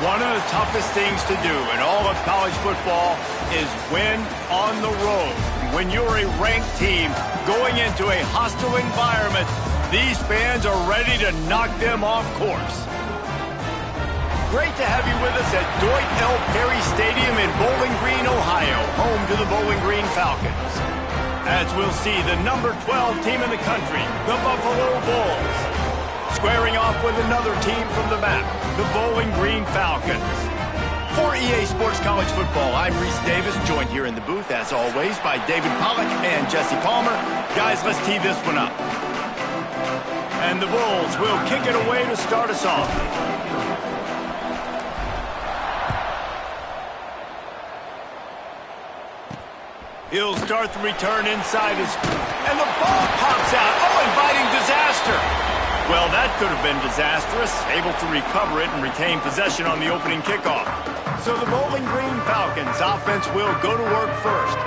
One of the toughest things to do in all of college football is win on the road. When you're a ranked team going into a hostile environment, these fans are ready to knock them off course. Great to have you with us at Dwight L. Perry Stadium in Bowling Green, Ohio, home to the Bowling Green Falcons. As we'll see the number 12 team in the country, the Buffalo Bulls, squaring off with another team from the map, the Bowling Green Falcons. For EA Sports College Football, I'm Reese Davis, joined here in the booth, as always, by David Pollack and Jesse Palmer. Guys, let's tee this one up. And the Bulls will kick it away to start us off. He'll start the return inside his... And the ball pops out. Oh, inviting disaster. Well, that could have been disastrous. Able to recover it and retain possession on the opening kickoff. So the Bowling Green Falcons offense will go to work first.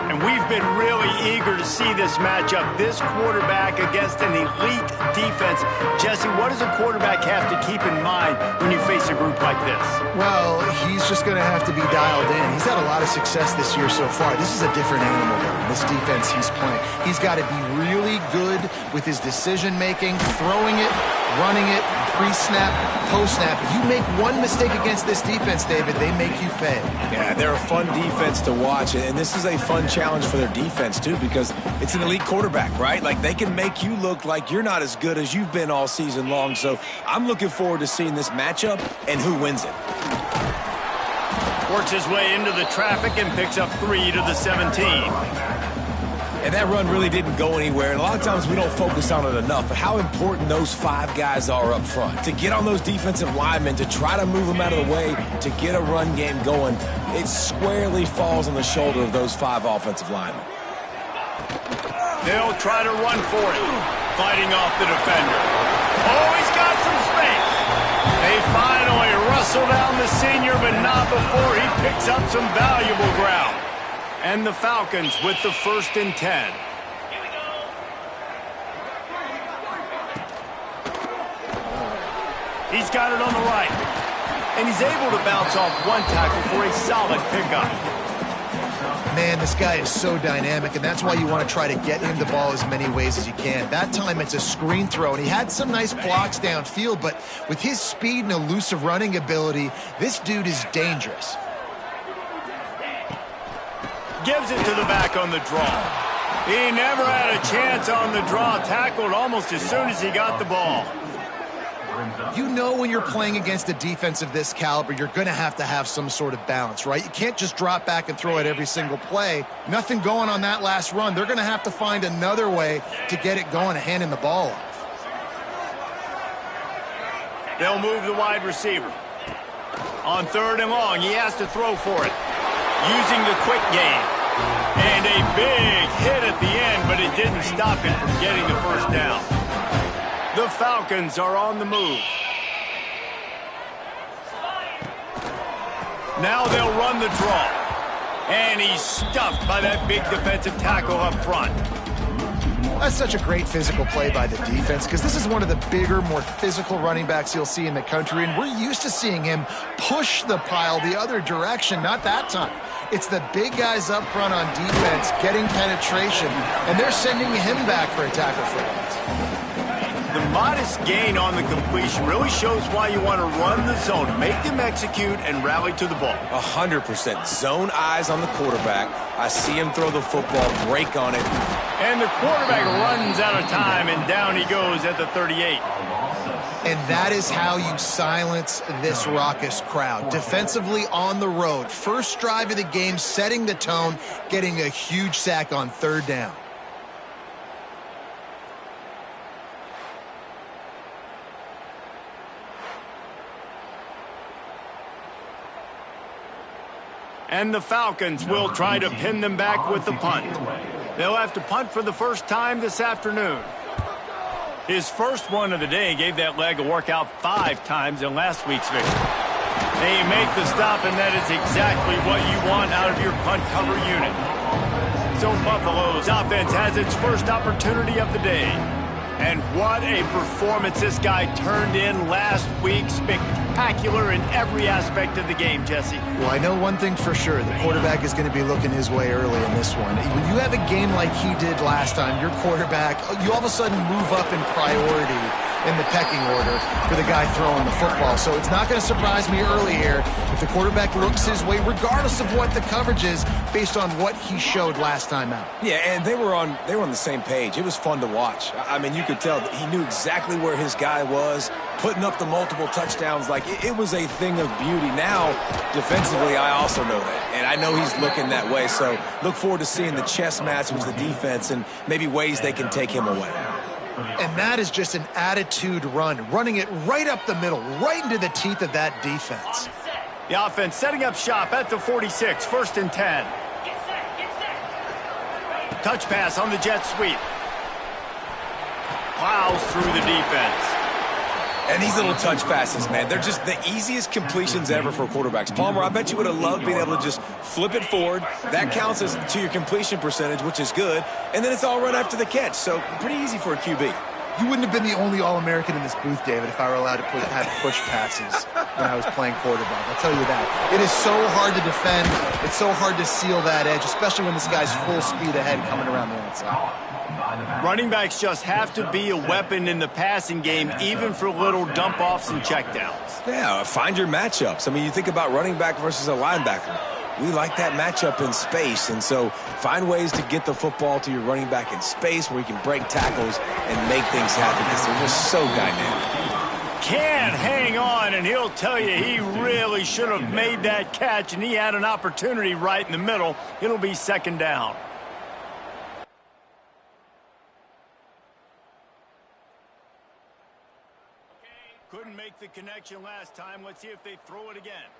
And we've been really eager to see this matchup, this quarterback against an elite defense. Jesse, what does a quarterback have to keep in mind when you face a group like this? Well, he's just going to have to be dialed in. He's had a lot of success this year so far. This is a different animal, though. This defense he's playing. He's got to be really good with his decision-making, throwing it, running it, pre-snap, post-snap. If you make one mistake against this defense, David, they make you pay. Yeah, they're a fun defense to watch, and this is a fun challenge for their defense, too, because it's an elite quarterback, right? Like, they can make you look like you're not as good as you've been all season long, so I'm looking forward to seeing this matchup and who wins it. Works his way into the traffic and picks up 3 to the 17. And that run really didn't go anywhere, and a lot of times we don't focus on it enough, but how important those 5 guys are up front. To get on those defensive linemen, to try to move them out of the way, to get a run game going, it squarely falls on the shoulder of those 5 offensive linemen. They'll try to run for it, fighting off the defender. Oh, he's got some space. They finally wrestle down the senior, but not before he picks up some valuable ground. And the Falcons with the 1st and 10. He's got it on the right. And he's able to bounce off one tackle for a solid pickup. Man, this guy is so dynamic, and that's why you want to try to get him the ball as many ways as you can. That time it's a screen throw, and he had some nice blocks downfield, but with his speed and elusive running ability, this dude is dangerous. Gives it to the back on the draw. He never had a chance on the draw, tackled almost as soon as he got the ball. You know when you're playing against a defense of this caliber, you're going to have some sort of balance, right? You can't just drop back and throw it every single play. Nothing going on that last run. They're going to have to find another way to get it going and handing the ball off. They'll move the wide receiver. On 3rd and long, he has to throw for it. Using the quick game. And a big hit at the end, but it didn't stop him from getting the 1st down. The Falcons are on the move. Now they'll run the draw. And he's stuffed by that big defensive tackle up front. That's such a great physical play by the defense because this is one of the bigger, more physical running backs you'll see in the country, and we're used to seeing him push the pile the other direction. Not that time. It's the big guys up front on defense getting penetration, and they're sending him back for a tackle for loss. The modest gain on the completion really shows why you want to run the zone, make them execute, and rally to the ball. 100%. Zone eyes on the quarterback. I see him throw the football, break on it. And the quarterback runs out of time, and down he goes at the 38. And that is how you silence this raucous crowd. Defensively on the road. First drive of the game, setting the tone, getting a huge sack on 3rd down. And the Falcons will try to pin them back with the punt. They'll have to punt for the first time this afternoon. His first one of the day gave that leg a workout 5 times in last week's victory. They make the stop, and that is exactly what you want out of your punt cover unit. So Buffalo's offense has its first opportunity of the day. And what a performance this guy turned in last week. Spectacular in every aspect of the game, Jesse. Well, I know one thing for sure. The quarterback is going to be looking his way early in this one. When you have a game like he did last time, your quarterback, you all of a sudden move up in priority in the pecking order for the guy throwing the football. So it's not going to surprise me early here if the quarterback looks his way, regardless of what the coverage is, based on what he showed last time out. Yeah, and they were on the same page. It was fun to watch. I mean, you could tell that he knew exactly where his guy was, putting up the multiple touchdowns. Like, it was a thing of beauty. Now, defensively, I also know that, and I know he's looking that way. So look forward to seeing the chess match with the defense and maybe ways they can take him away. And that is just an attitude run, running it right up the middle, right into the teeth of that defense. The offense setting up shop at the 46, 1st and 10. Touch pass on the jet sweep. Plows through the defense. And these little touch passes, man, they're just the easiest completions ever for quarterbacks. Palmer, I bet you would have loved being able to just flip it forward. That counts as to your completion percentage, which is good. And then it's all run after the catch. So pretty easy for a QB. You wouldn't have been the only All-American in this booth, David, if I were allowed to have push passes when I was playing quarterback. I'll tell you that. It is so hard to defend. It's so hard to seal that edge, especially when this guy's full speed ahead coming around the outside. Running backs just have to be a weapon in the passing game, even for little dump-offs and checkdowns. Yeah, find your matchups. I mean, you think about running back versus a linebacker. We like that matchup in space, and so find ways to get the football to your running back in space where he can break tackles and make things happen because they're just so dynamic. Can hang on, and he'll tell you he really should have made that catch, and he had an opportunity right in the middle. It'll be 2nd down. Couldn't make the connection last time. Let's see if they throw it again.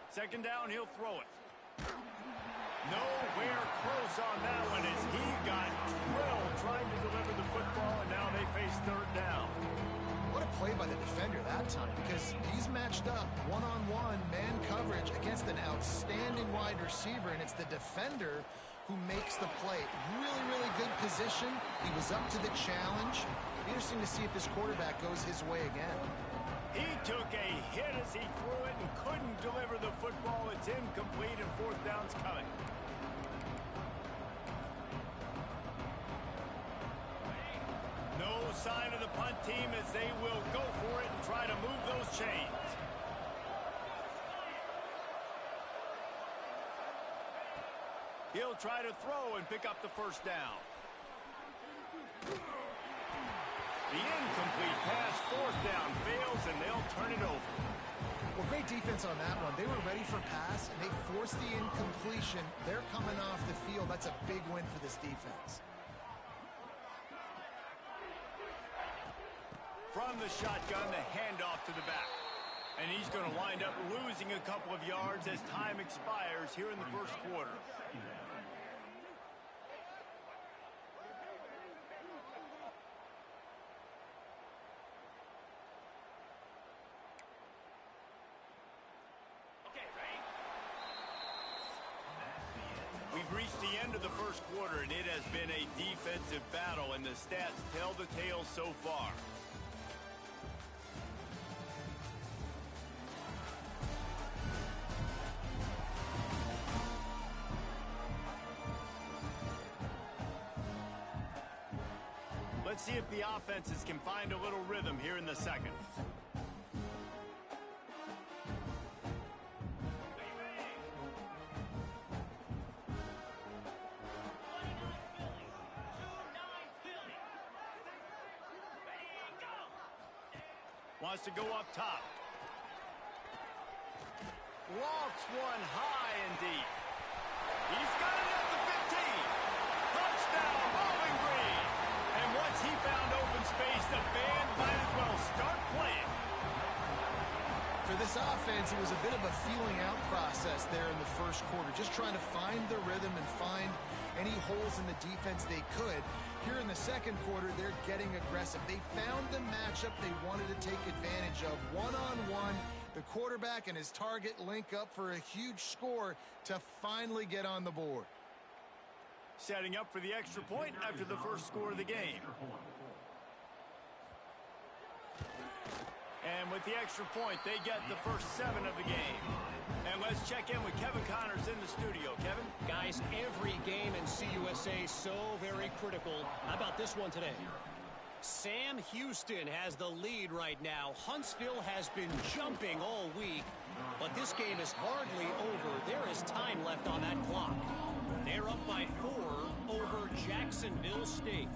2nd down, he'll throw it. Nowhere close on that one as he got drilled trying to deliver the football, and now they face 3rd down. What a play by the defender that time, because he's matched up one-on-one man coverage against an outstanding wide receiver, and it's the defender who makes the play. Really, really good position. He was up to the challenge. Interesting to see if this quarterback goes his way again. He took a hit as he threw it and couldn't deliver the football. It's incomplete, and 4th down's coming. No sign of the punt team as they will go for it and try to move those chains. He'll try to throw and pick up the 1st down. The incomplete pass, 4th down, fails, and they'll turn it over. Well, great defense on that one. They were ready for pass, and they forced the incompletion. They're coming off the field. That's a big win for this defense. From the shotgun, the handoff to the back. And he's going to wind up losing a couple of yards as time expires here in the 1st quarter. We've reached the end of the 1st quarter, and it has been a defensive battle, and the stats tell the tale so far. Let's see if the offenses can find a little rhythm here in the 2nd. Wants to go up top. Lofts one high and deep. He's got it at the 15. Touchdown, Bowling Green. And once he found open space, the band might as well start playing. For this offense, it was a bit of a feeling out process there in the 1st quarter, just trying to find the rhythm and find any holes in the defense they could. Here in the 2nd quarter, they're getting aggressive. They found the matchup they wanted to take advantage of. One-on-one, the quarterback and his target link up for a huge score to finally get on the board. setting up for the extra point after the first score of the game. And with the extra point, they get the first 7 of the game. And let's check in with Kevin Connors in the studio. Kevin? Guys, every game in CUSA is so very critical. How about this one today? Sam Houston has the lead right now. Huntsville has been jumping all week, but this game is hardly over. There is time left on that clock. They're up by 4 over Jacksonville State.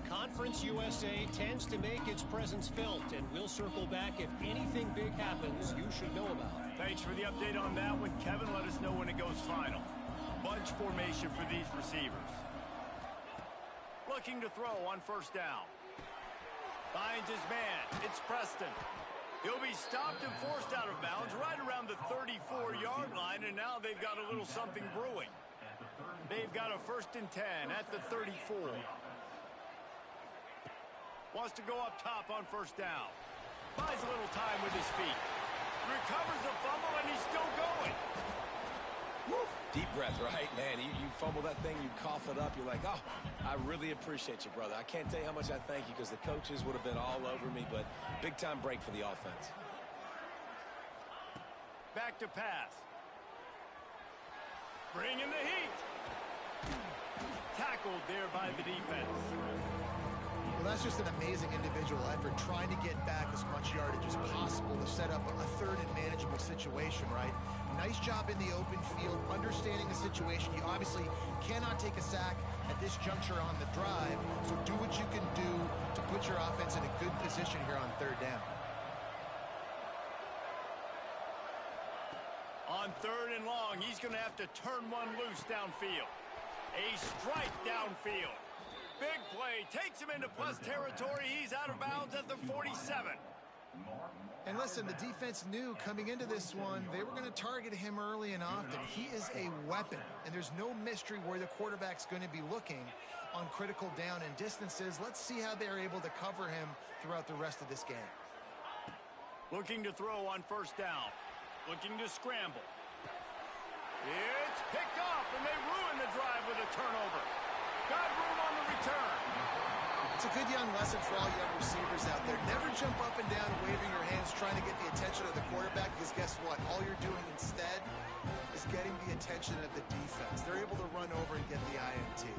Conference USA tends to make its presence felt, and we'll circle back if anything big happens you should know about. Thanks for the update on that one, Kevin. Let us know when it goes final. Bunch formation for these receivers. Looking to throw on first down. Finds his man. It's Preston. He'll be stopped and forced out of bounds right around the 34-yard line, and now they've got a little something brewing. They've got a 1st and 10 at the 34. Wants to go up top on first down. Buys a little time with his feet. Recovers the fumble, and he's still going. Woo. Deep breath, right? Man, you fumble that thing, you cough it up, you're like, oh, I really appreciate you, brother. I can't tell you how much I thank you because the coaches would have been all over me, but big-time break for the offense. Back to pass. Bringing the heat. Tackled there by the defense. Well, that's just an amazing individual effort, trying to get back as much yardage as possible to set up a 3rd and manageable situation, right? Nice job in the open field, understanding the situation. You obviously cannot take a sack at this juncture on the drive, so do what you can do to put your offense in a good position here on 3rd down. On 3rd and long, he's going to have to turn one loose downfield. A strike downfield. Big play, takes him into plus territory. He's out of bounds at the 47. And listen, the defense knew coming into this one, they were going to target him early and often. He is a weapon, and there's no mystery where the quarterback's going to be looking on critical down and distances. Let's see how they're able to cover him throughout the rest of this game. Looking to throw on first down. Looking to scramble. It's picked off, and they ruin the drive with a turnover. Got room on the return. It's a good young lesson for all young receivers out there. Never jump up and down waving your hands trying to get the attention of the quarterback, because guess what? All you're doing instead is getting the attention of the defense. They're able to run over and get the INT.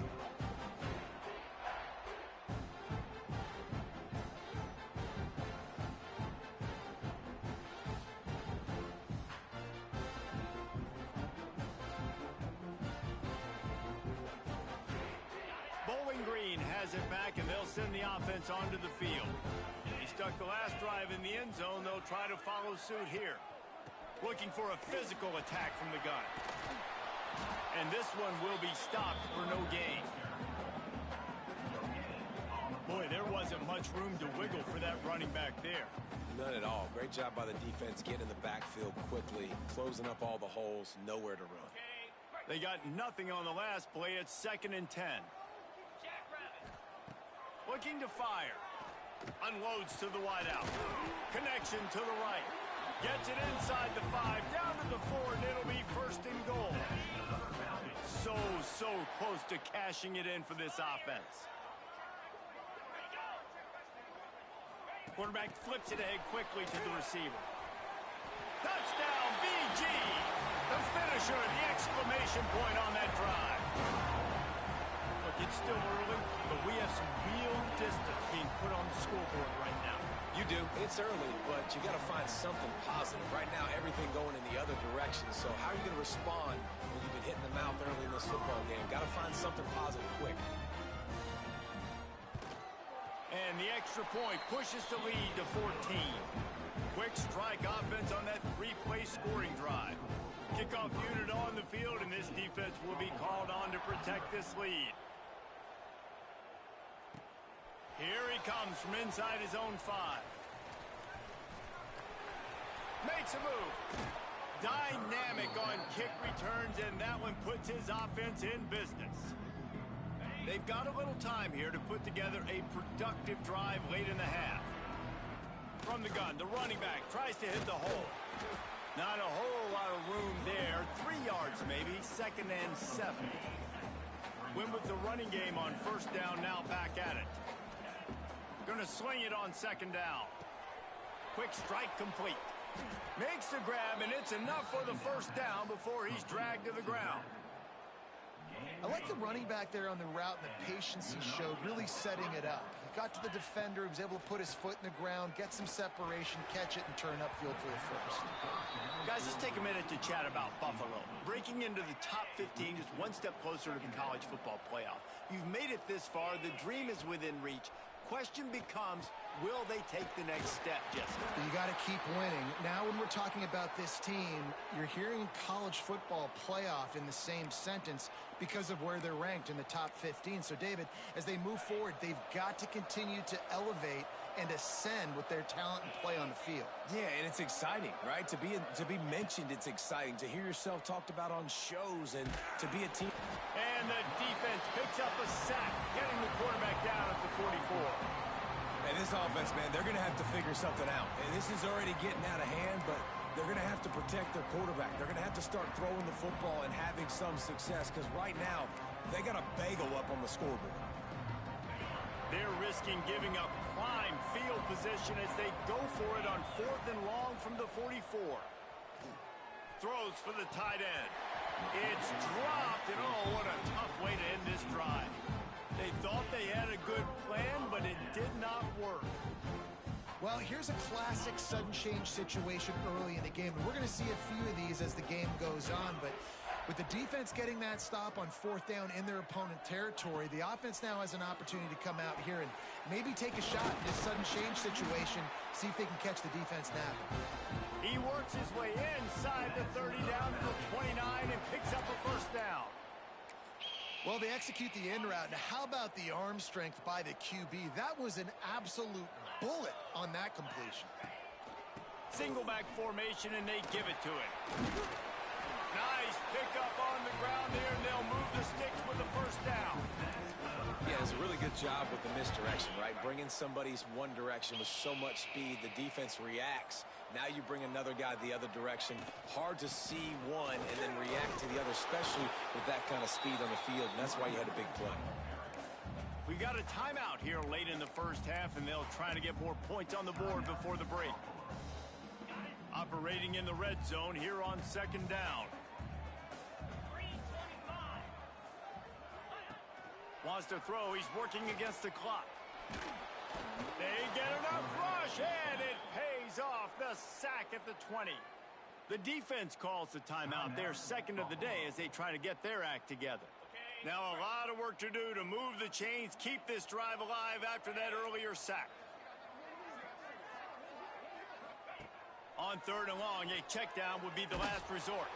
Has it back, and they'll send the offense onto the field. He stuck the last drive in the end zone. They'll try to follow suit here. Looking for a physical attack from the gun. And this one will be stopped for no gain. Boy, there wasn't much room to wiggle for that running back there. None at all. Great job by the defense getting in the backfield quickly, closing up all the holes, nowhere to run. They got nothing on the last play. It's 2nd and 10. Looking to fire. Unloads to the wideout. Connection to the right. Gets it inside the 5, down to the 4, and it'll be 1st and goal. So close to cashing it in for this offense. Quarterback flips it ahead quickly to the receiver. Touchdown, BG! The finisher, the exclamation point on that drive. Look, it's still early, but we have some real distance being put on the scoreboard right now. You do. It's early, but you got to find something positive. Right now, everything going in the other direction. So how are you going to respond when you've been hit in the mouth early in this football game? Got to find something positive quick. And the extra point pushes the lead to 14. Quick strike offense on that 3-play scoring drive. Kickoff unit on the field, and this defense will be called on to protect this lead. Here he comes from inside his own 5. Makes a move. Dynamic on kick returns, and that one puts his offense in business. They've got a little time here to put together a productive drive late in the half. From the gun, the running back tries to hit the hole. Not a whole lot of room there. 3 yards maybe, 2nd and 7. Win with the running game on first down, now back at it. Gonna swing it on second down. Quick strike complete. Makes the grab, and it's enough for the first down before he's dragged to the ground. I like the running back there on the route and the patience he showed, really setting it up. He got to the defender, he was able to put his foot in the ground, get some separation, catch it, and turn upfield for the first. Guys, let's take a minute to chat about Buffalo. Breaking into the top 15 is one step closer to the college football playoff. You've made it this far. The dream is within reach. Question becomes, will they take the next step, Jesse? You got to keep winning. Now when we're talking about this team, you're hearing college football playoff in the same sentence because of where they're ranked in the top 15. So, David, as they move forward, they've got to continue to elevate and ascend with their talent and play on the field. Yeah, and it's exciting, right? To be mentioned, it's exciting. To hear yourself talked about on shows and to be a team. And the defense picks up a sack, getting the quarterback down at the 44. And this offense, man, they're going to have to figure something out. And this is already getting out of hand, but they're going to have to protect their quarterback. They're going to have to start throwing the football and having some success because right now they got a bagel up on the scoreboard. They're risking giving up prime field position as they go for it on 4th and long from the 44. Throws for the tight end. It's dropped, and oh, what a tough way to end this drive. They thought they had a good plan, but it did not work. Well, here's a classic sudden change situation early in the game, and we're going to see a few of these as the game goes on, but with the defense getting that stop on 4th down in their opponent territory, the offense now has an opportunity to come out here and maybe take a shot in this sudden change situation, see if they can catch the defense napping. He works his way inside the 30 down to the 29 and picks up a first down. Well, they execute the in route. Now, how about the arm strength by the QB? That was an absolute bullet on that completion. Single back formation, and they give it to him. Nice pickup on the ground there, and they'll move the sticks with the first down. Yeah, it's a really good job with the misdirection, right? Bringing somebody's one direction with so much speed, the defense reacts. Now you bring another guy the other direction. Hard to see one and then react to the other, especially with that kind of speed on the field, and that's why you had a big play. We got a timeout here late in the first half, and they'll try to get more points on the board before the break. Operating in the red zone here on second down. Wants to throw. He's working against the clock. They get enough rush, and it pays off. The sack at the 20. The defense calls the timeout. Their second of the day as they try to get their act together. Now a lot of work to do to move the chains, keep this drive alive after that earlier sack. On 3rd and long, a check down would be the last resort.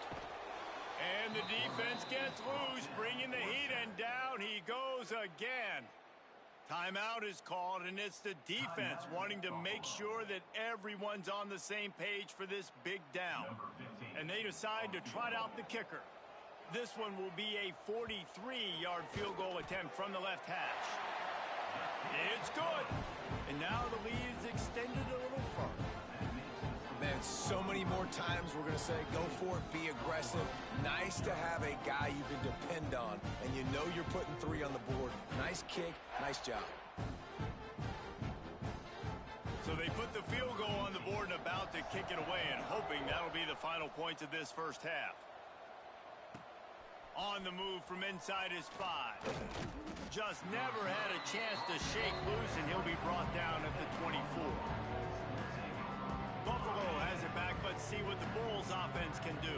And the defense gets loose, bringing the heat, and down he goes again. Timeout is called, and it's the defense wanting to make sure that everyone's on the same page for this big down. And they decide to trot out the kicker. This one will be a 43-yard field goal attempt from the left hash. It's good. And now the lead is extended a little further. Man, so many more times we're going to say, go for it, be aggressive. Nice to have a guy you can depend on, and you know you're putting 3 on the board. Nice kick, nice job. So they put the field goal on the board and about to kick it away, and hoping that'll be the final points of this first half. On the move from inside his 5. Just never had a chance to shake loose, and he'll be brought down at the 24. Buffalo has it back. Let's see what the Bulls offense can do.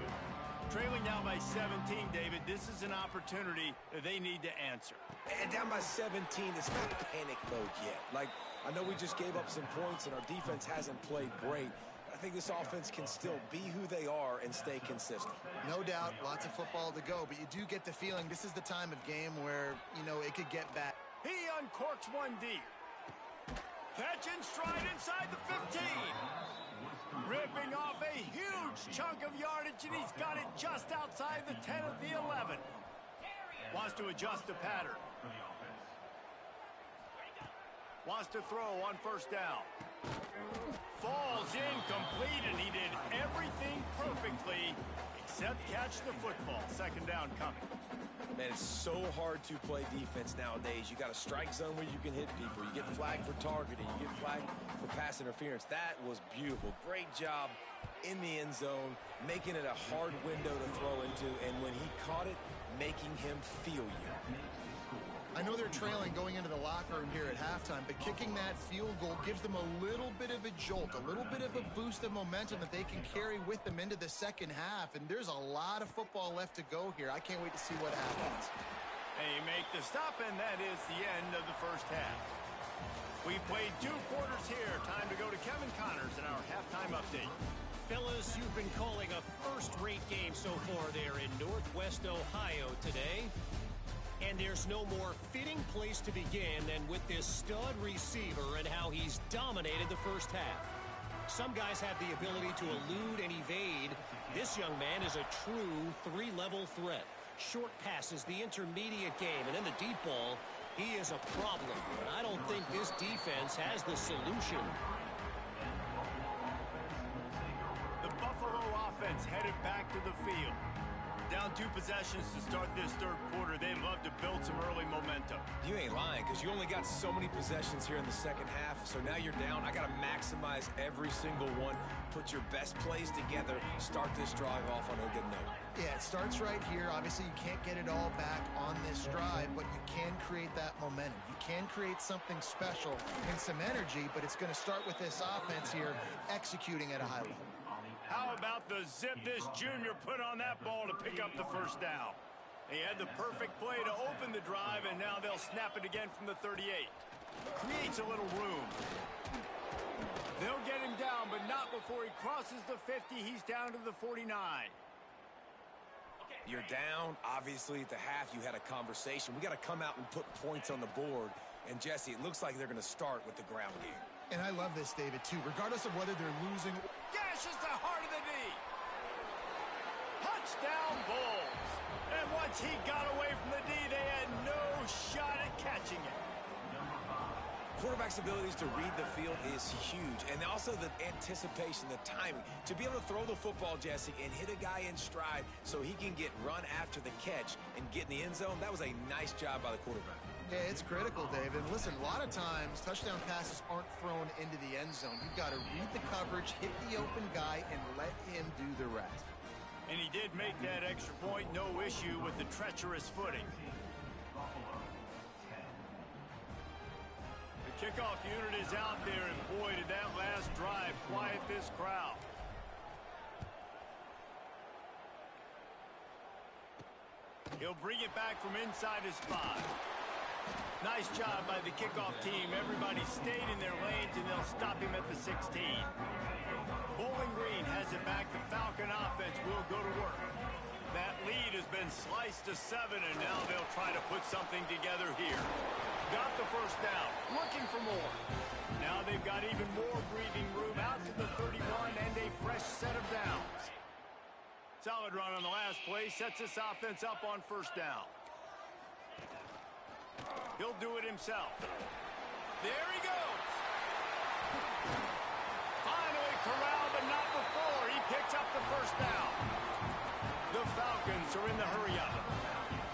Trailing down by 17, David, this is an opportunity that they need to answer. And down by 17, it's not panic mode yet. Like, I know we just gave up some points and our defense hasn't played great. I think this offense can still be who they are and stay consistent. No doubt, lots of football to go, but you do get the feeling this is the time of game where, you know, it could get bad. He uncorks one deep. Catch and stride inside the 15. Ripping off a huge chunk of yardage, and he's got it just outside the 10 of the 11. Wants to adjust the pattern. Wants to throw on first down. Falls incomplete, and he did everything perfectly except catch the football. Second down coming. Man, it's so hard to play defense nowadays. You got a strike zone where you can hit people. You get flagged for targeting. You get flagged for pass interference. That was beautiful. Great job in the end zone, making it a hard window to throw into, and when he caught it, making him feel you. I know they're trailing going into the locker room here at halftime, but kicking that field goal gives them a little bit of a jolt, a little bit of a boost of momentum that they can carry with them into the second half, and there's a lot of football left to go here. I can't wait to see what happens. They make the stop, and that is the end of the first half. We played 2 quarters here. Time to go to Kevin Connors in our halftime update. Fellas, you've been calling a first-rate game so far there in Northwest Ohio today. And there's no more fitting place to begin than with this stud receiver and how he's dominated the first half. Some guys have the ability to elude and evade. This young man is a true 3-level threat. Short passes, the intermediate game, and then the deep ball, he is a problem. And I don't think this defense has the solution. The Buffalo offense headed back to the field. Down 2 possessions to start this third quarter. They'd love to build some early momentum. You ain't lying, because you only got so many possessions here in the second half, so now you're down. I got to maximize every single one, put your best plays together, start this drive off on a good note. Yeah, it starts right here. Obviously, you can't get it all back on this drive, but you can create that momentum. You can create something special and some energy, but it's going to start with this offense here executing at a high level. How about the zip this junior put on that ball to pick up the first down? They had the perfect play to open the drive, and now they'll snap it again from the 38. Creates a little room. They'll get him down, but not before he crosses the 50. He's down to the 49. You're down. Obviously, at the half, you had a conversation. We got to come out and put points on the board. And, Jesse, it looks like they're going to start with the ground game. And I love this, David, too. Regardless of whether they're losing. Gashes the heart of the knee. Touchdown Bulls. And once he got away from the knee, they had no shot at catching it. Quarterback's abilities to read the field is huge. And also the anticipation, the timing. To be able to throw the football, Jesse, and hit a guy in stride so he can get run after the catch and get in the end zone, that was a nice job by the quarterback. Yeah, it's critical, David. Listen, a lot of times touchdown passes aren't thrown into the end zone. You've got to read the coverage, hit the open guy, and let him do the rest. And he did make that extra point, no issue with the treacherous footing. The kickoff unit is out there, and boy, did that last drive quiet this crowd. He'll bring it back from inside his 5. Nice job by the kickoff team. Everybody stayed in their lanes, and they'll stop him at the 16. Bowling Green has it back. The Falcon offense will go to work. That lead has been sliced to 7, and now they'll try to put something together here. Got the first down, looking for more. Now they've got even more breathing room out to the 31 and a fresh set of downs. Solid run on the last play, sets this offense up on first down. He'll do it himself. There he goes. Finally corralled, but not before. He picks up the first down. The Falcons are in the hurry-up.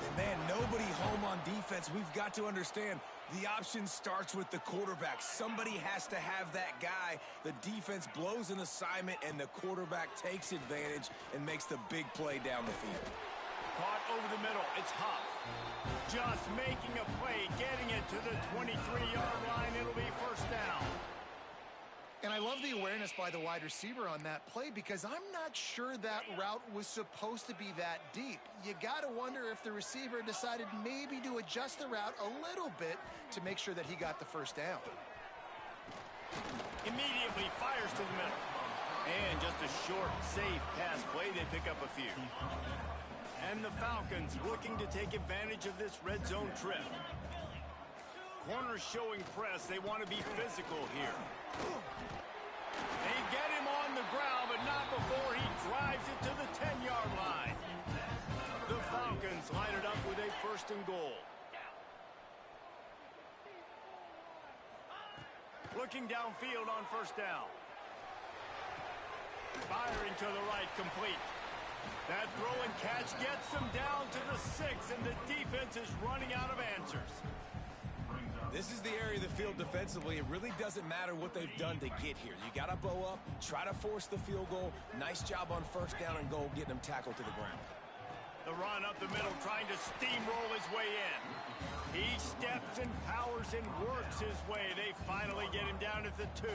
And man, nobody home on defense. We've got to understand the option starts with the quarterback. Somebody has to have that guy. The defense blows an assignment, and the quarterback takes advantage and makes the big play down the field. Caught over the middle. It's Huff. Just making a play, getting it to the 23-yard line. It'll be first down. And I love the awareness by the wide receiver on that play because I'm not sure that route was supposed to be that deep. You got to wonder if the receiver decided maybe to adjust the route a little bit to make sure that he got the first down. Immediately fires to the middle. And just a short, safe pass play. They pick up a few. And the Falcons looking to take advantage of this red zone trip. Corners showing press. They want to be physical here. They get him on the ground, but not before he drives it to the 10-yard line. The Falcons line it up with a first and goal. Looking downfield on first down. Firing to the right, complete. That throw and catch gets them down to the 6, and the defense is running out of answers. This is the area of the field defensively. It really doesn't matter what they've done to get here. You got to bow up, try to force the field goal. Nice job on first down and goal, getting them tackled to the ground. The run up the middle, trying to steamroll his way in. He steps and powers and works his way. They finally get him down at the 2.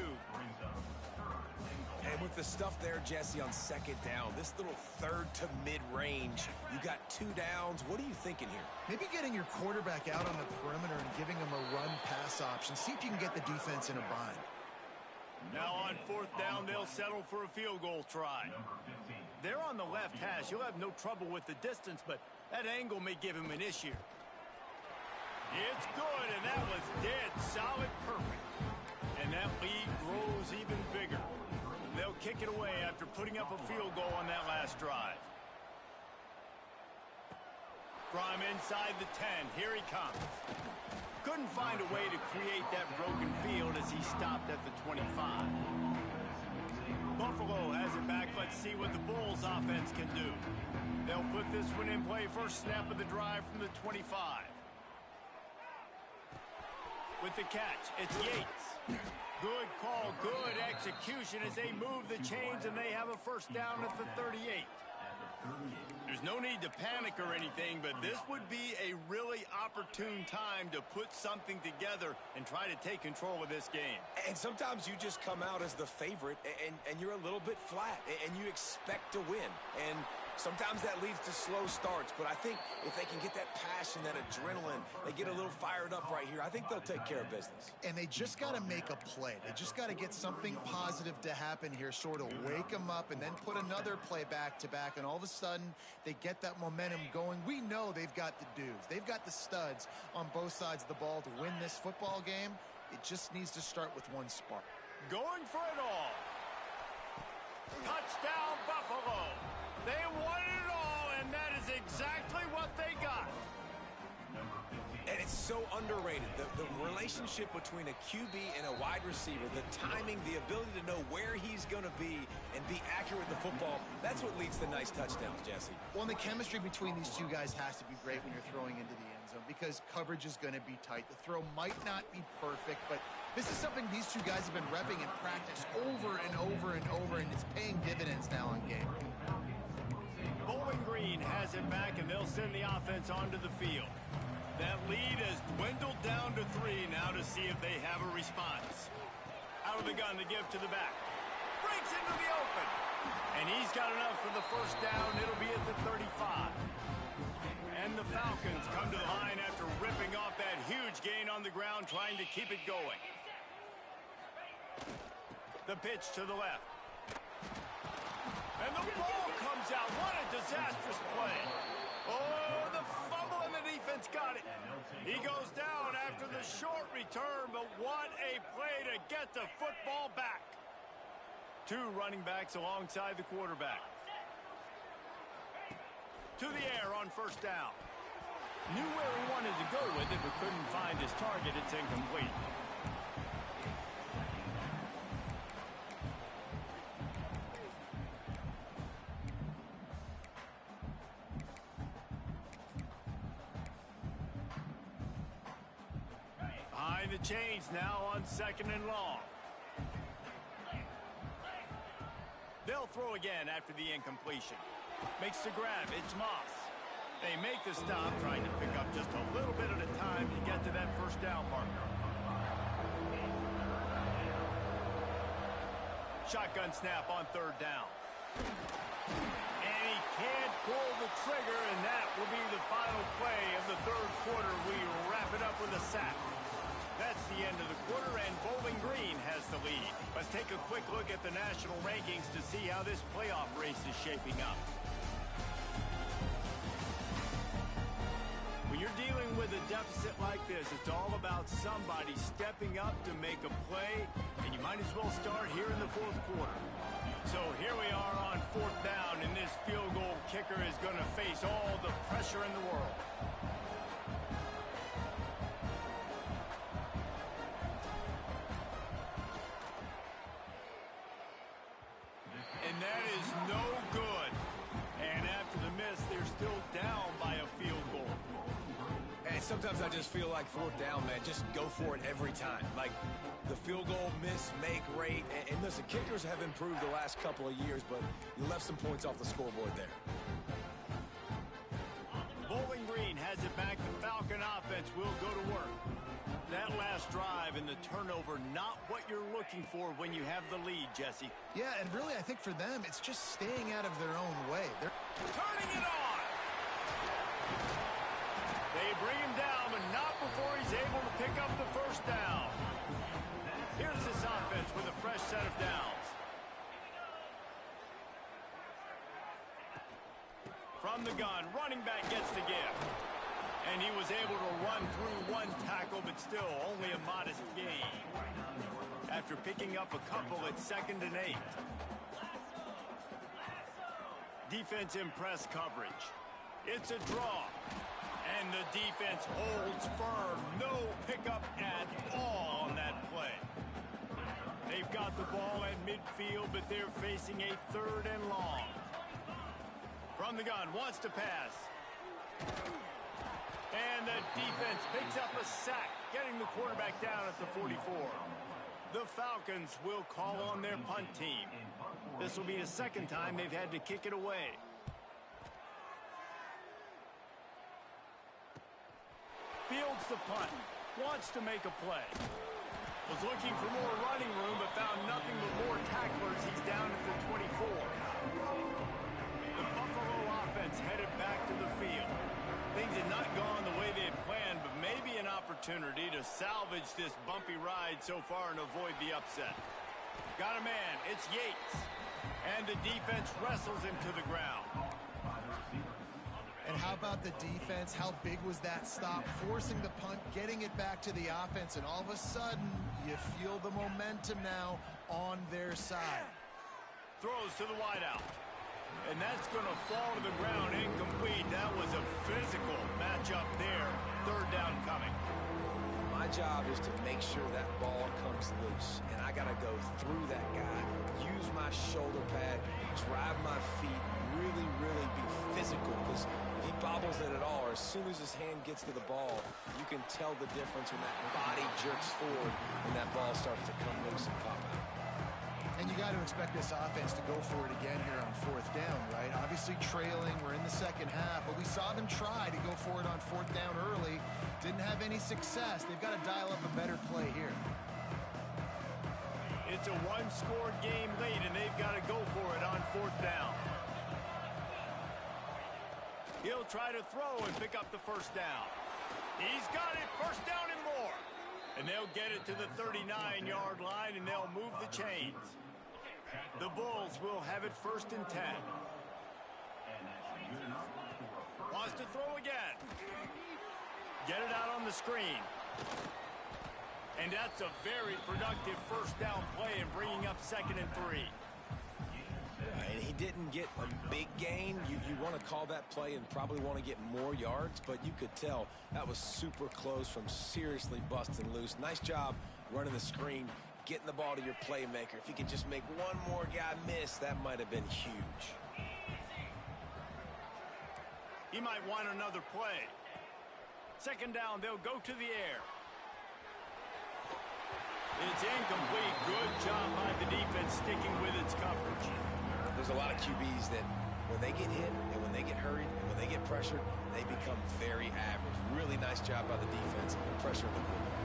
And with the stuff there, Jesse, on second down, this little third to mid-range, you got 2 downs. What are you thinking here? Maybe getting your quarterback out on the perimeter and giving him a run-pass option. See if you can get the defense in a bind. Now on fourth down, they'll settle for a field goal try. They're on the left hash. He'll have no trouble with the distance, but that angle may give him an issue. It's good, and that was dead solid perfect. And that lead grows even bigger. They'll kick it away after putting up a field goal on that last drive. From inside the 10, here he comes. Couldn't find a way to create that broken field as he stopped at the 25. Buffalo has it back. Let's see what the Bulls offense can do. They'll put this one in play. First snap of the drive from the 25. With the catch, it's Yates. Good call, good execution as they move the chains, and they have a first down at the 38. There's no need to panic or anything, but this would be a really opportune time to put something together and try to take control of this game. And sometimes you just come out as the favorite, and you're a little bit flat, and you expect to win. And sometimes that leads to slow starts, but I think if they can get that passion, that adrenaline, they get a little fired up right here, I think they'll take care of business. And they just got to make a play. They just got to get something positive to happen here, sort of wake them up, and then put another play back-to-back, and all of a sudden they get that momentum going. We know they've got the dudes. They've got the studs on both sides of the ball to win this football game. It just needs to start with one spark. Going for it all. Touchdown, Buffalo. They won it all, and that is exactly what they got. And it's so underrated. The relationship between a QB and a wide receiver, the timing, the ability to know where he's going to be and be accurate with the football, that's what leads to nice touchdowns, Jesse. Well, and the chemistry between these two guys has to be great when you're throwing into the end zone because coverage is going to be tight. The throw might not be perfect, but this is something these two guys have been repping in practice over and over and over, and it's paying dividends now in game. Bowling Green has it back, and they'll send the offense onto the field. That lead has dwindled down to 3 now to see if they have a response. Out of the gun to give to the back. Breaks into the open. And he's got enough for the first down. It'll be at the 35. And the Falcons come to the line after ripping off that huge gain on the ground, trying to keep it going. The pitch to the left. And the ball comes out. What a disastrous play. Oh, the fumble, and the defense got it. He goes down after the short return, but what a play to get the football back. 2 running backs alongside the quarterback. To the air on first down. Knew where he wanted to go with it, but couldn't find his target. It's incomplete. Behind the chains now on second and long. They'll throw again after the incompletion. Makes the grab. It's Moss. They make the stop, trying to pick up just a little bit at a time to get to that first down marker. Shotgun snap on third down. And he can't pull the trigger, and that will be the final play of the third quarter. We wrap it up with a sack. That's the end of the quarter, and Bowling Green has the lead. Let's take a quick look at the national rankings to see how this playoff race is shaping up. When you're dealing with a deficit like this, it's all about somebody stepping up to make a play, and you might as well start here in the fourth quarter. So here we are on fourth down, and this field goal kicker is going to face all the pressure in the world. And that is no good. And after the miss, they're still down by a field goal. And sometimes I just feel like fourth down, man, just go for it every time. Like the field goal, miss, make, rate. And listen, kickers have improved the last couple of years, but you left some points off the scoreboard there. Bowling Green has it back. The Falcon offense will go to work. That last drive and the turnover, not what you're looking for when you have the lead, Jesse. Yeah, and really, I think for them, it's just staying out of their own way. They're turning it on. They bring him down, but not before he's able to pick up the first down. Here's this offense with a fresh set of downs. From the gun, running back gets the give. And he was able to run through one tackle, but still only a modest gain. After picking up a couple at 2nd and 8. Defense in press coverage. It's a draw. And the defense holds firm. No pickup at all on that play. They've got the ball at midfield, but they're facing a 3rd and long. From the gun, wants to pass. And the defense picks up a sack, getting the quarterback down at the 44. The Falcons will call on their punt team. This will be the 2nd time they've had to kick it away. Fields the punt, wants to make a play. Was looking for more running room, but found nothing but more tacklers. He's down at the 24. The Buffalo offense headed back to the field. Things had not gone the way they had planned, but maybe an opportunity to salvage this bumpy ride so far and avoid the upset. Got a man, it's Yates. And the defense wrestles him to the ground. And how about the defense? How big was that stop? Forcing the punt, getting it back to the offense, and all of a sudden, you feel the momentum now on their side. Throws to the wideout. And that's going to fall to the ground incomplete. That was a physical matchup there. 3rd down coming. My job is to make sure that ball comes loose. And I got to go through that guy, use my shoulder pad, drive my feet, really be physical. Because if he bobbles it at all, or as soon as his hand gets to the ball, you can tell the difference when that body jerks forward and that ball starts to come loose and pop out. And you got to expect this offense to go for it again here on 4th down, right? Obviously trailing, we're in the 2nd half, but we saw them try to go for it on 4th down early. Didn't have any success. They've got to dial up a better play here. It's a one-score game late, and they've got to go for it on 4th down. He'll try to throw and pick up the first down. He's got it, 1st down and more. And they'll get it to the 39-yard line, and they'll move the chains. The Bulls will have it 1st and 10. Wants to throw again. Get it out on the screen. And that's a very productive 1st down play and bringing up 2nd and 3. And he didn't get a big gain. You want to call that play and probably want to get more yards, but you could tell that was super close from seriously busting loose. Nice job running the screen, getting the ball to your playmaker. If he could just make one more guy miss, that might have been huge. He might want another play. 2nd down, they'll go to the air. It's incomplete. Good job by the defense sticking with its coverage. There's a lot of QBs that when they get hit and when they get hurried and when they get pressured, they become very average. Really nice job by the defense pressuring the quarterback.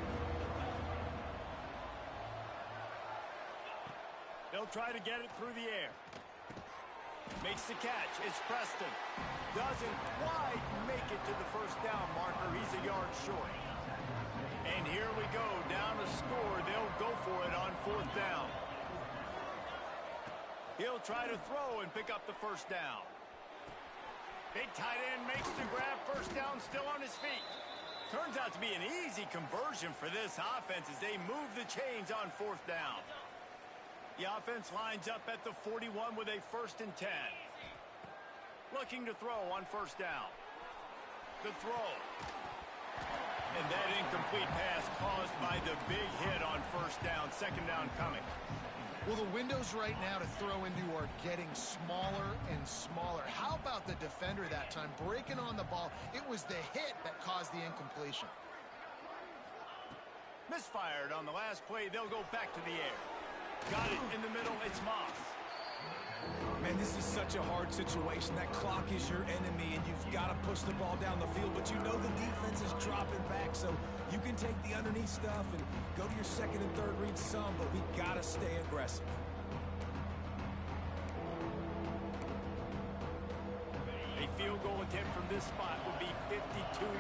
They'll try to get it through the air. Makes the catch. It's Preston. Doesn't quite make it to the 1st down marker. He's a yard short. And here we go. Down to score. They'll go for it on 4th down. He'll try to throw and pick up the 1st down. Big tight end makes the grab. 1st down, still on his feet. Turns out to be an easy conversion for this offense as they move the chains on 4th down. The offense lines up at the 41 with a 1st and 10. Looking to throw on 1st down. The throw. And that incomplete pass caused by the big hit on 1st down. 2nd down coming. Well, the windows right now to throw into are getting smaller and smaller. How about the defender that time breaking on the ball? It was the hit that caused the incompletion. Misfired on the last play. They'll go back to the air. Got it in the middle. It's Moss. Man, this is such a hard situation. That clock is your enemy, and you've got to push the ball down the field, but you know the defense is dropping back, so you can take the underneath stuff and go to your second and third read some, but we got to stay aggressive. A field goal attempt from this spot would be 52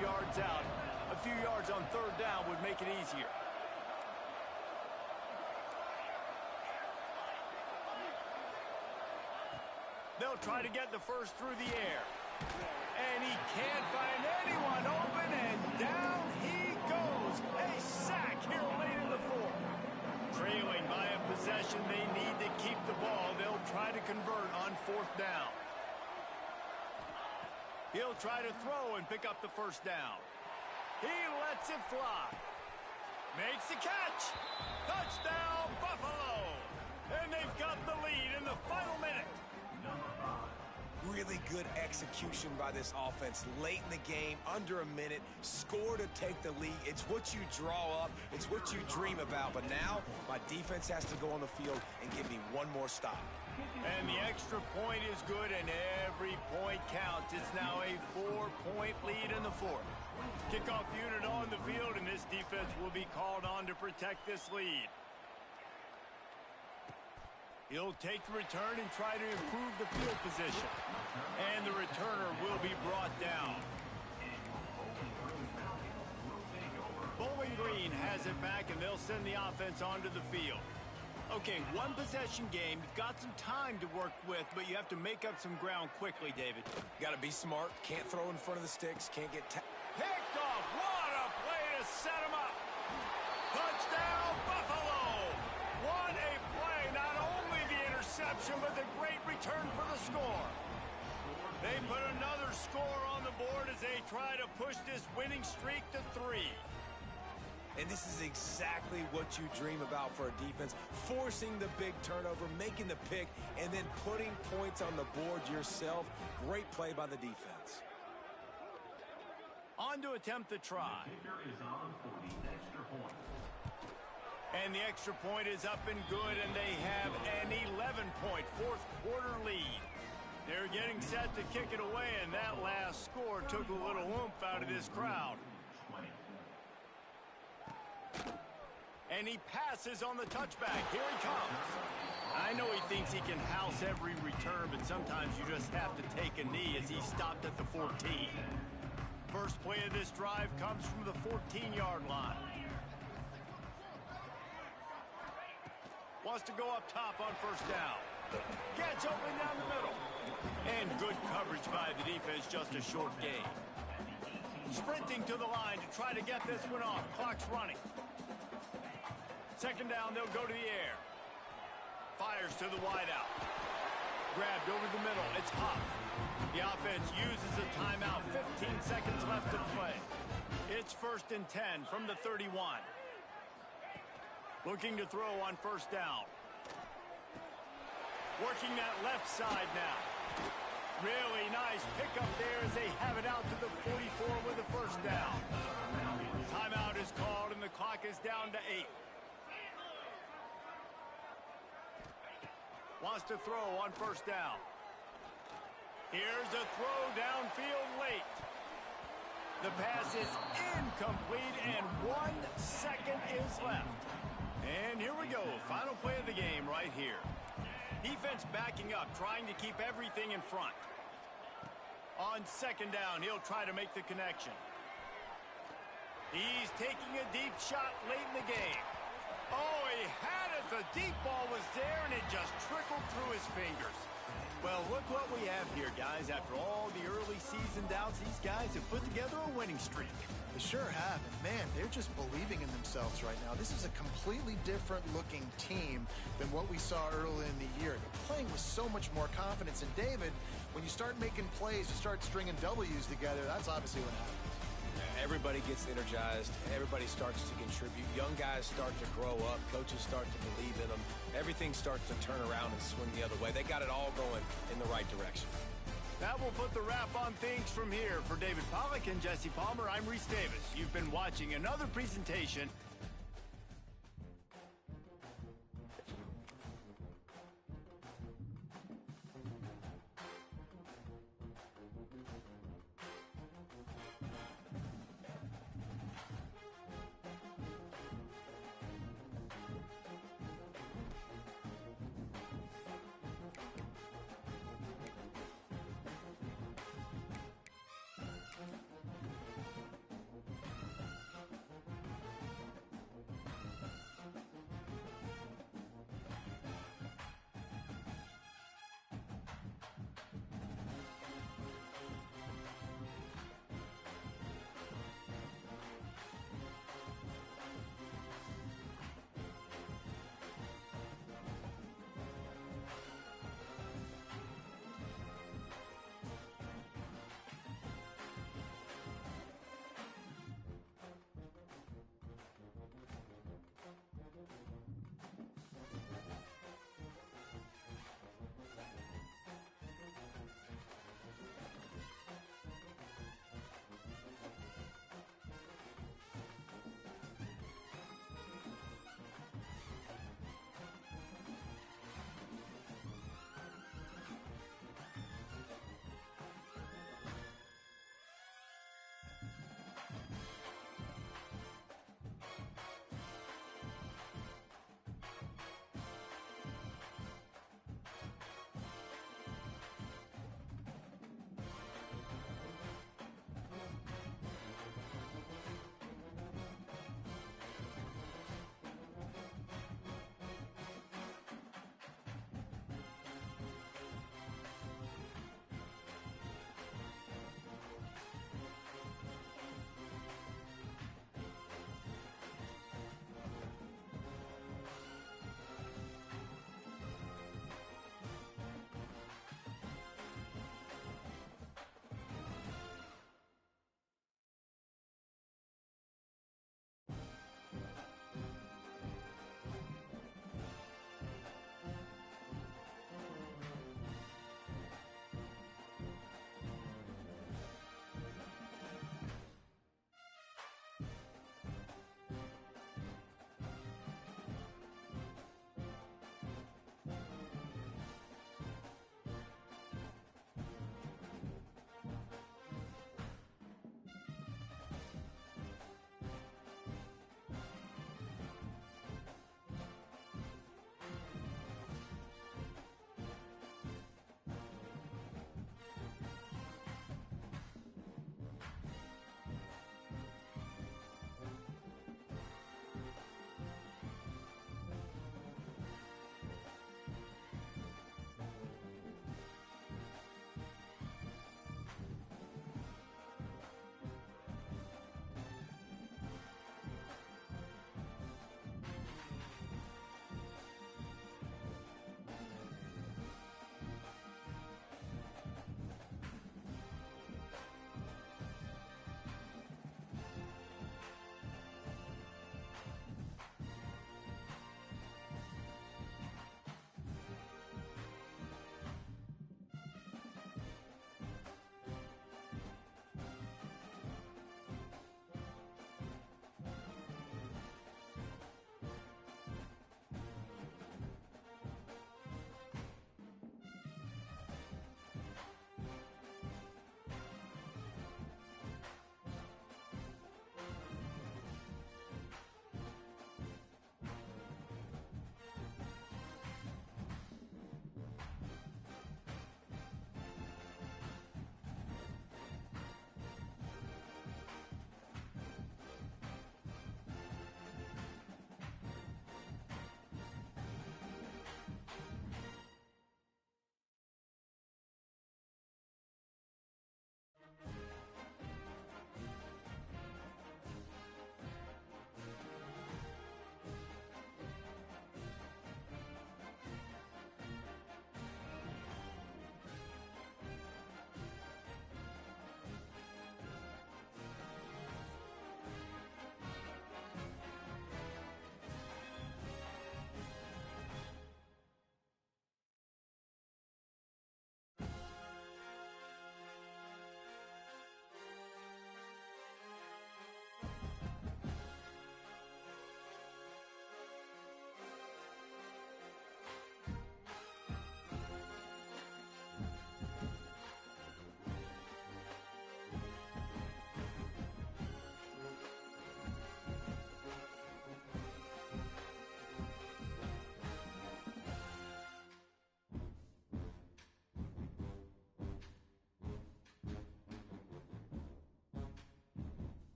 yards out. A few yards on third down would make it easier. They'll try to get the first through the air. And he can't find anyone open, and down he goes. A sack here late in the fourth. Trailing by a possession, they need to keep the ball. They'll try to convert on fourth down. He'll try to throw and pick up the first down. He lets it fly. Makes the catch. Touchdown, Buffalo. And they've got the lead in the final minute. Really good execution by this offense late in the game, under a minute, score to take the lead. It's what you draw up, it's what you dream about, but now my defense has to go on the field and give me one more stop. And the extra point is good, and every point counts. It's now a 4-point lead in the fourth. Kickoff unit on the field, and this defense will be called on to protect this lead. He'll take the return and try to improve the field position. And the returner will be brought down. Bowling Green has it back, and they'll send the offense onto the field. Okay, one possession game. You've got some time to work with, but you have to make up some ground quickly, David. Got to be smart. Can't throw in front of the sticks. Can't get picked off. What a play to set him up. Touchdown, Buffalo. What a play. Not only the interception, but the great return for the score. They put another score on the board as they try to push this winning streak to 3. And this is exactly what you dream about for a defense. Forcing the big turnover, making the pick, and then putting points on the board yourself. Great play by the defense. On to attempt the try. And the extra point is up and good, and they have an 11-point fourth-quarter lead. They're getting set to kick it away, and that last score took a little oomph out of this crowd. And he passes on the touchback. Here he comes. I know he thinks he can house every return, but sometimes you just have to take a knee as he stopped at the 14. First play of this drive comes from the 14-yard line. Wants to go up top on first down. Gets open down the middle. And good coverage by the defense, just a short gain. Sprinting to the line to try to get this one off. Clock's running. Second down, they'll go to the air. Fires to the wideout. Grabbed over the middle. It's Huff. The offense uses a timeout. 15 seconds left to play. It's 1st and 10 from the 31. Looking to throw on first down. Working that left side now. Really nice pickup there as they have it out to the 44 with the first down. Timeout is called and the clock is down to 8. Wants to throw on first down. Here's a throw downfield late. The pass is incomplete and 1 second is left. And here we go, final play of the game right here. Defense backing up, trying to keep everything in front. On second down, he'll try to make the connection. He's taking a deep shot late in the game. Oh, he had it. The deep ball was there, and it just trickled through his fingers. Well, look what we have here, guys. After all the early season doubts, these guys have put together a winning streak. They sure have, and man, they're just believing in themselves right now. This is a completely different-looking team than what we saw early in the year. They're playing with so much more confidence, and David, when you start making plays, you start stringing W's together, that's obviously what happens. Everybody gets energized. Everybody starts to contribute. Young guys start to grow up. Coaches start to believe in them. Everything starts to turn around and swing the other way. They got it all going in the right direction. That will put the wrap on things from here. For David Pollack and Jesse Palmer, I'm Reese Davis. You've been watching another presentation